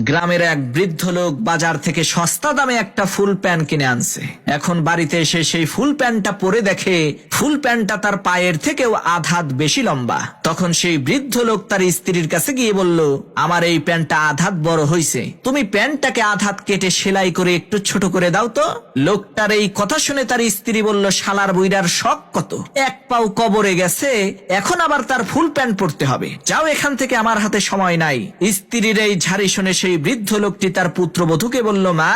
গ্রামের এক বৃদ্ধ লোক বাজার থেকে সস্তা দামে একটা ফুল প্যান্ট কিনে আনছে। এখন বাড়িতে এসে সেই ফুল প্যান্টটা পরে দেখে ফুল প্যান্টটা তার পায়ের থেকেও আধ হাত বেশি লম্বা। তখন সেই বৃদ্ধ লোক তার স্ত্রীর কাছে গিয়ে বলল, আমার এই প্যান্টটা আধ হাত বড় হয়েছে, তুমি প্যান্টটাকে আধ হাত কেটে সেলাই করে একটু ছোট করে দাও তো। লোকটার এই কথা শুনে তার স্ত্রী বলল, শালার বুইড়ার শখ কত, এক পাও কবরে গেছে, এখন আবার তার ফুল প্যান্ট পরতে হবে, যাও এখান থেকে, আমার হাতে সময় নাই। স্ত্রীর এই ঝাড়ি শুনে সেই বৃদ্ধ লোকটি তার পুত্রবধূকে বলল, মা,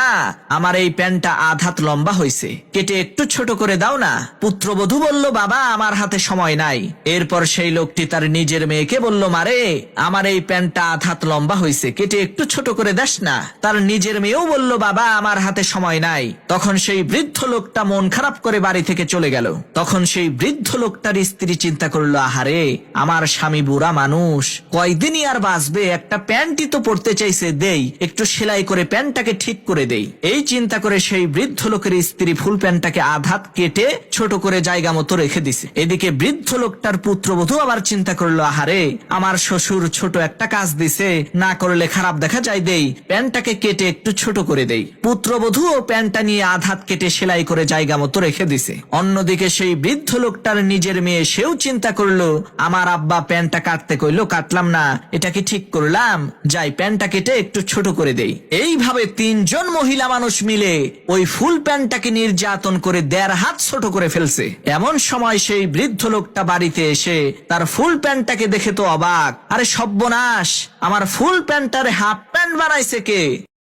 আমার এই প্যান্টটা আধ হাত লম্বা হয়েছে, কেটে একটু ছোট করে দাও না। পুত্রবধূ বলল, বাবা, আমার হাতে সময় নাই। এরপর সেই লোকটি তার নিজের মেয়েকে বলল, মারে, আমার এই প্যান্টটা আধ হাত লম্বা হয়েছে, কেটে একটু ছোট করে দাস না। তার নিজের মেয়েও বলল, বাবা, আমার হাতে সময় নাই। তখন সেই বৃদ্ধ লোকটা মন খারাপ করে বাড়ি থেকে চলে গেল। তখন সেই বৃদ্ধ লোকটার স্ত্রী চিন্তা করলো, আহারে, আমার স্বামী বুড়া মানুষ, কয়দিনই আর বাঁচবে, একটা প্যান্টই তো পরতে চাইছে, দেই একটু সেলাই করে প্যান্টটাকে ঠিক করে দেই। এই চিন্তা করে সেই বৃদ্ধ লোকের স্ত্রী ফুল প্যান্টটাকে আধ হাত কেটে ছোট করে জায়গা মতো রেখে দিছে। এদিকে বৃদ্ধ লোকটার পুত্রবধূ আবার চিন্তা করলো, আহারে, আমার শ্বশুর ছোট একটা কাজ দিছে, না করলে খারাপ দেখা যায়, দেই প্যান্টটাকে কেটে একটু ছোট করে দেই। পুত্রবধূ ও প্যান্টটা নিয়ে আধ হাত কেটে সেলাই করে জায়গা মতো রেখে দিছে। অন্যদিকে সেই বৃদ্ধ লোকটার নিজের মেয়ে, সেও চিন্তা করলো, আমার আব্বা প্যান্টটা কাটতে কইলো, কাটলাম না, এটা কি ঠিক করলাম, যাই প্যান্টটা কেটে একটু ছোট করে দেই। এইভাবে তিনজন মহিলা মানুষ মিলে ওই ফুল প্যান্টটাকে নির্যাতন করে 1.5 হাত ছোট করে ফেলছে। এমন সময় সেই বৃদ্ধ লোকটা বাড়িতে এসে তার ফুল প্যান্টটাকে দেখে তো অবাক, আরে সর্বনাশ, আমার ফুল প্যান্টটারে হাফ প্যান্ট বানাইছে কে?